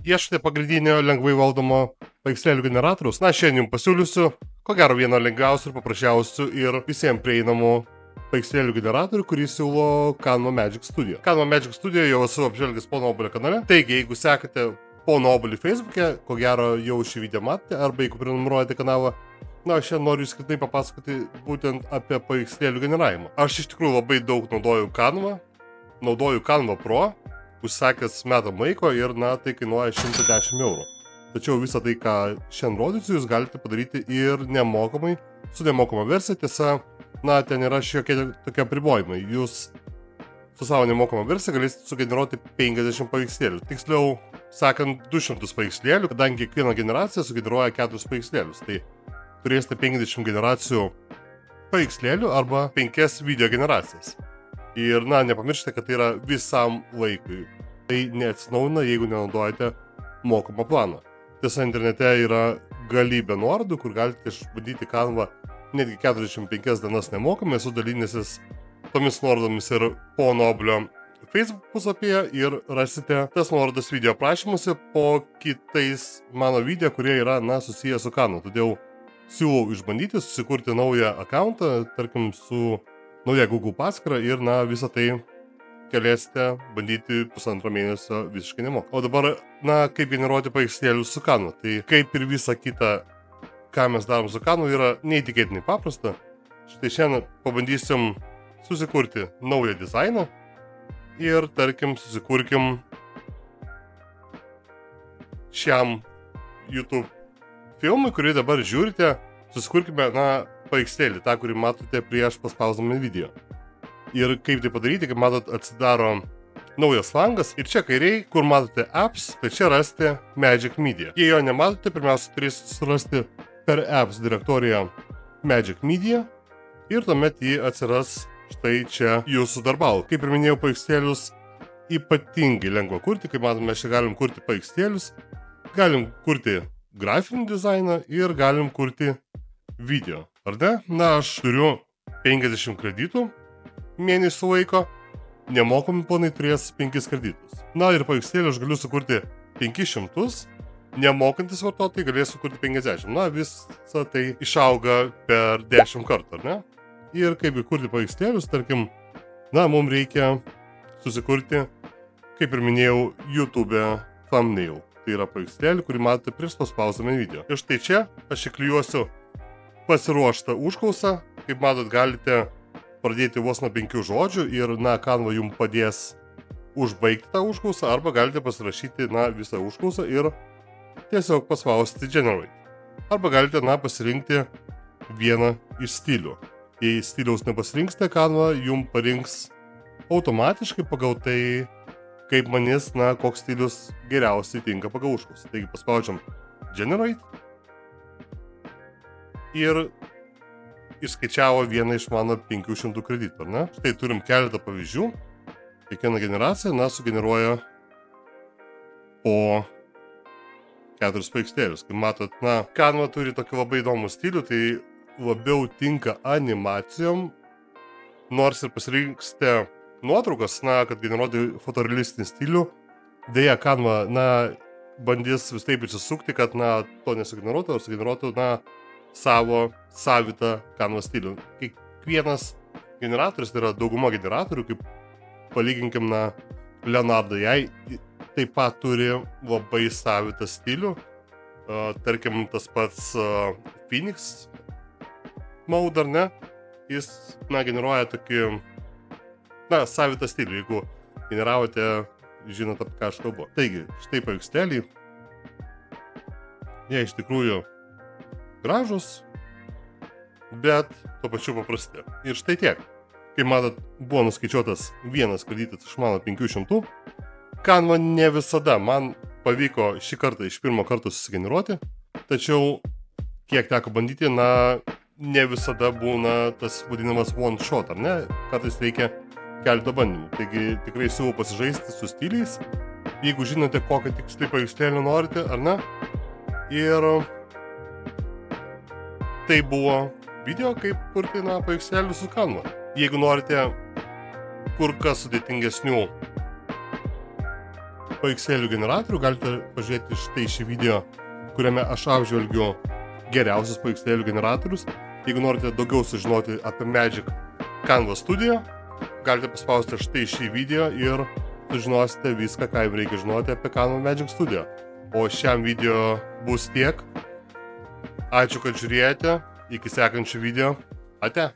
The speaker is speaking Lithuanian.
Ieškote pagrindinio lengvai valdomo paveikslėlių generatoriaus? Na, šiandien jums pasiūlysiu, ko gero, vieno lengviausių ir paprasčiausių ir visiems prieinamų paveikslėlių generatorių, kurį siūlo Canva Magic Studio. Canva Magic Studio jau esu apžvelgęs Pono Obuolio kanale, taigi jeigu sekate Pono Obuolį Facebook'e, ko gero jau šį video matėte, arba jeigu prenumeruojate kanalą, na, šiandien noriu skirtai papasakoti būtent apie paveikslėlių generavimą. Aš iš tikrųjų labai daug naudoju Canva Pro, užsakęs metam laiko ir, na, tai kainuoja 110 eurų. Tačiau visą tai, ką šiandien rodysiu, jūs galite padaryti ir nemokamai, su nemokama versija. Tiesa, na, ten yra šiokie tokie apribojimai. Jūs su savo nemokama versija galėsite sugeneruoti 50 paveikslėlių. Tiksliau sakant, 200 paveikslėlių, kadangi kiekviena generacija sugeneruoja 4 paveikslėlius. Tai turėsite 50 generacijų paveikslėlių arba 5 video generacijas. Ir, na, nepamirškite, kad tai yra visam laikui. Tai neatsinaujina, jeigu nenaudojate mokamą planą. Tiesa, internete yra galybė nuorodų, kur galite išbandyti Canva netgi 45 dienas nemokamai. Esu dalinęsis tomis nuorodomis ir Pono Obuolio Facebook puslapyje ir rasite tas nuorodas video aprašymuose po kitais mano video, kurie yra, na, susiję su Canva. Todėl siūlau išbandyti, susikurti naują accountą, tarkim, su nauja Google paskyrą ir, na, visą tai galėsite bandyti 1,5 mėnesio visiškai nemokamai. O dabar, na, kaip generuoti paveikslėlius su Canva. Tai kaip ir visa kita, ką mes darom su Canva, yra neįtikėtinai paprasta. Štai šiandien pabandysim susikurti naują dizainą ir, tarkim, susikurkim šiam YouTube filmui, kurį dabar žiūrite, susikurkime, na, paveikslėlį, tą, kurį matote prieš paspausdami video. Ir kaip tai padaryti, kaip matot, atsidaro naujas langas ir čia kairiai, kur matote apps, tai čia rasite Magic Media. Jei jo nematote, pirmiausia turėsite surasti per apps direktoriją Magic Media ir tuomet jį atsiras štai čia jūsų darbal. Kaip ir minėjau, paveikslėlius ypatingai lengva kurti, kaip matome, mes čia galim kurti paveikslėlius, galim kurti grafinį dizainą ir galim kurti video. Ar ne? Na, aš turiu 50 kreditų mėnesių laiko, nemokami planai turės 5 kreditus. Na ir paveikslėlį aš galiu sukurti 500, nemokantis vartotojai galės sukurti 50. Na, visą tai išauga per 10 kartų, ar ne? Ir kaip įkurti paveikslėlius, tarkim, na, mums reikia susikurti, kaip ir minėjau, YouTube thumbnail. Tai yra paveikslėlį, kurį matote prieš paspausdami video. Ir štai čia aš įklijuosiu pasiruoštą užklausą. Kaip matot, galite pradėti vos nuo 5 žodžių ir, na, Canva jums padės užbaigti tą užklausą, arba galite pasirašyti, na, visą užklausą ir tiesiog paspausti Generate. Arba galite, na, pasirinkti vieną iš stilių. Jei stiliaus nepasirinksite, Canva jums parinks automatiškai pagal tai, kaip manys, na, koks stilius geriausiai tinka pagal užklausą. Taigi paspaudžiam Generate ir išskaičiavo vieną iš mano 500 kreditų, ar ne? Štai turim keletą pavyzdžių. Kiekviena generacija, na, sugeneruoja po 4 paveikslėlius. Kaip matot, na, Canva turi tokį labai įdomų stilių, tai labiau tinka animacijom, nors ir pasirinksite nuotraukas, na, kad generuoti fotorealistinį stilių. Deja, Canva, na, bandys vis taip išsisukti, kad, na, to nesugeneruotų, o sugeneruotų, na, savo savitą Canva stilių. Kiekvienas generatorius, tai yra dauguma generatorių, kaip palyginkim, na, Leonardo jai, taip pat turi labai savitą stilių. Tarkim, tas pats Phoenix Mode, ar ne? Jis, na, generuoja tokį, na, savitą stilių. Jeigu generavote, žinote, apie ką aš kalbu. Taigi, štai paveikslėlį. Jie iš tikrųjų gražus, bet tuo pačiu paprasti. Ir štai tiek. Kaip matot, buvo nuskaičiuotas vienas kreditas iš mano 500. Canva ne visada man pavyko šį kartą iš pirmo karto susigeneruoti, tačiau kiek teko bandyti, na, ne visada būna tas vadinamas one shot, ar ne? Kartais reikia keletą bandymų. Taigi tikrai siūlau pasižaisti su stiliais, jeigu žinote, kokią tiksliai paveikslėlį norite, ar ne? Ir tai buvo video, kaip kurti, na, paveikslėlius su Canva. Jeigu norite kur kas sudėtingesnių paveikslėlių generatorių, galite pažiūrėti štai šį video, kuriame aš apžvelgiu geriausius paveikslėlių generatorius. Jeigu norite daugiau sužinoti apie Magic Canva Studio, galite paspausti štai šį video ir sužinosite viską, ką jums reikia žinoti apie Canva Magic Studio. O šiam video bus tiek. Ačiū, kad žiūrėjote. Iki sekančių video. Ate.